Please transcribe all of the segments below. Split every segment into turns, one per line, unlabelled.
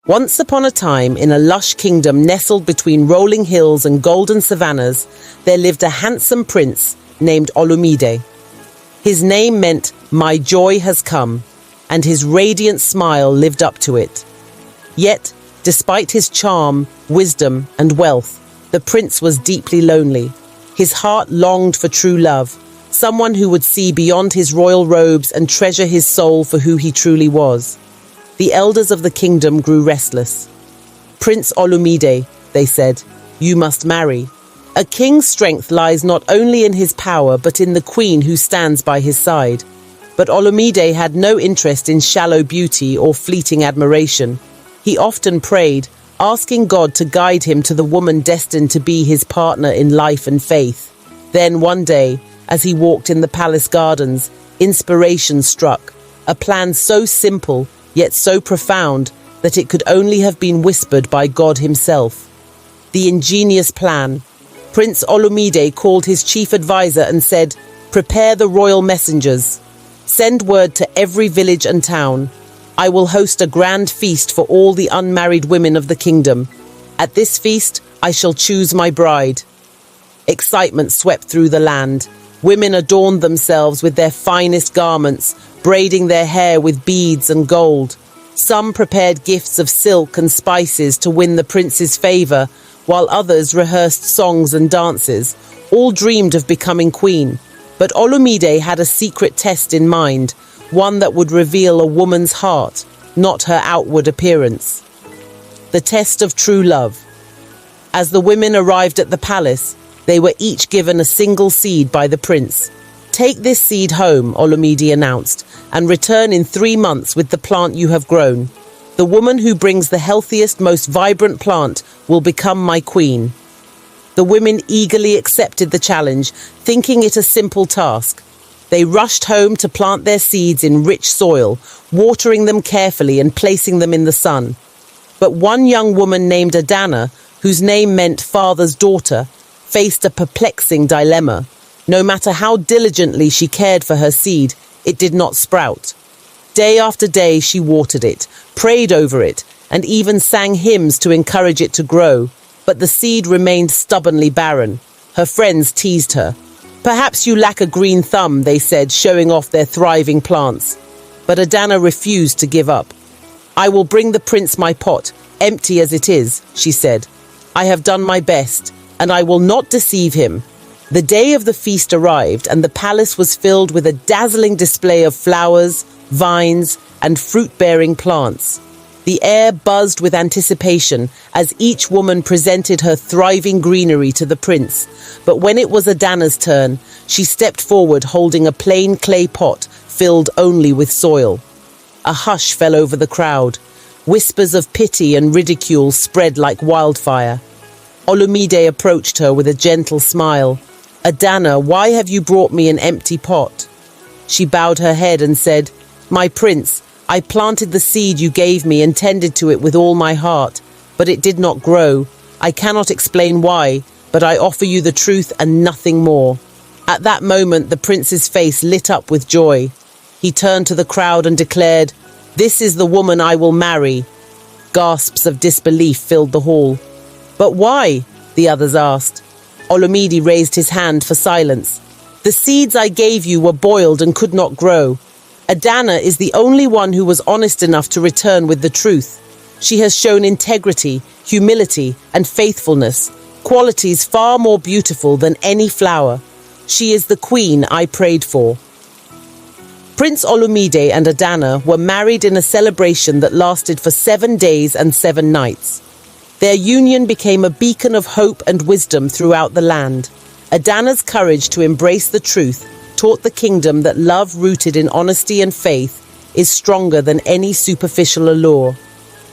Once upon a time, in a lush kingdom nestled between rolling hills and golden savannas, there lived a handsome prince named Olumide. His name meant, "My joy has come," and his radiant smile lived up to it. Yet, despite his charm, wisdom, and wealth, the prince was deeply lonely. His heart longed for true love, someone who would see beyond his royal robes and treasure his soul for who he truly was. The elders of the kingdom grew restless. "Prince Olumide," they said, "you must marry. A king's strength lies not only in his power, but in the queen who stands by his side." But Olumide had no interest in shallow beauty or fleeting admiration. He often prayed, asking God to guide him to the woman destined to be his partner in life and faith. Then one day, as he walked in the palace gardens, inspiration struck, a plan so simple yet so profound that it could only have been whispered by God himself. The ingenious plan. Prince Olumide called his chief advisor and said, "Prepare the royal messengers. Send word to every village and town. I will host a grand feast for all the unmarried women of the kingdom. At this feast, I shall choose my bride." Excitement swept through the land. Women adorned themselves with their finest garments, braiding their hair with beads and gold. Some prepared gifts of silk and spices to win the prince's favor, while others rehearsed songs and dances. All dreamed of becoming queen. But Olumide had a secret test in mind, one that would reveal a woman's heart, not her outward appearance. The test of true love. As the women arrived at the palace, they were each given a single seed by the prince. "Take this seed home," Olumide announced, "and return in 3 months with the plant you have grown. The woman who brings the healthiest, most vibrant plant will become my queen." The women eagerly accepted the challenge, thinking it a simple task. They rushed home to plant their seeds in rich soil, watering them carefully and placing them in the sun. But one young woman named Adanna, whose name meant father's daughter, faced a perplexing dilemma. No matter how diligently she cared for her seed, it did not sprout. Day after day she watered it, prayed over it, and even sang hymns to encourage it to grow. But the seed remained stubbornly barren. Her friends teased her. "Perhaps you lack a green thumb," they said, showing off their thriving plants. But Adanna refused to give up. "I will bring the prince my pot, empty as it is," she said. "I have done my best, and I will not deceive him." The day of the feast arrived, and the palace was filled with a dazzling display of flowers, vines, and fruit-bearing plants. The air buzzed with anticipation as each woman presented her thriving greenery to the prince. But when it was Adanna's turn, she stepped forward holding a plain clay pot filled only with soil. A hush fell over the crowd. Whispers of pity and ridicule spread like wildfire. Olumide approached her with a gentle smile. "Adanna, why have you brought me an empty pot?" She bowed her head and said, "My prince, I planted the seed you gave me and tended to it with all my heart, but it did not grow. I cannot explain why, but I offer you the truth and nothing more." At that moment, the prince's face lit up with joy. He turned to the crowd and declared, "This is the woman I will marry." Gasps of disbelief filled the hall. "But why?" the others asked. Olumide raised his hand for silence. "The seeds I gave you were boiled and could not grow. Adanna is the only one who was honest enough to return with the truth. She has shown integrity, humility, and faithfulness, qualities far more beautiful than any flower. She is the queen I prayed for." Prince Olumide and Adanna were married in a celebration that lasted for 7 days and 7 nights. Their union became a beacon of hope and wisdom throughout the land. Adanna's courage to embrace the truth taught the kingdom that love rooted in honesty and faith is stronger than any superficial allure.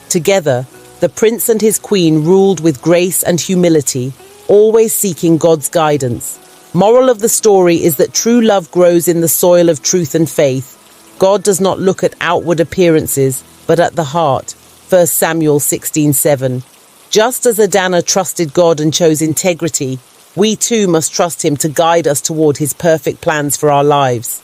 Together, the prince and his queen ruled with grace and humility, always seeking God's guidance. Moral of the story is that true love grows in the soil of truth and faith. God does not look at outward appearances, but at the heart. 1 Samuel 16:7. Just as Adanna trusted God and chose integrity, we too must trust him to guide us toward his perfect plans for our lives.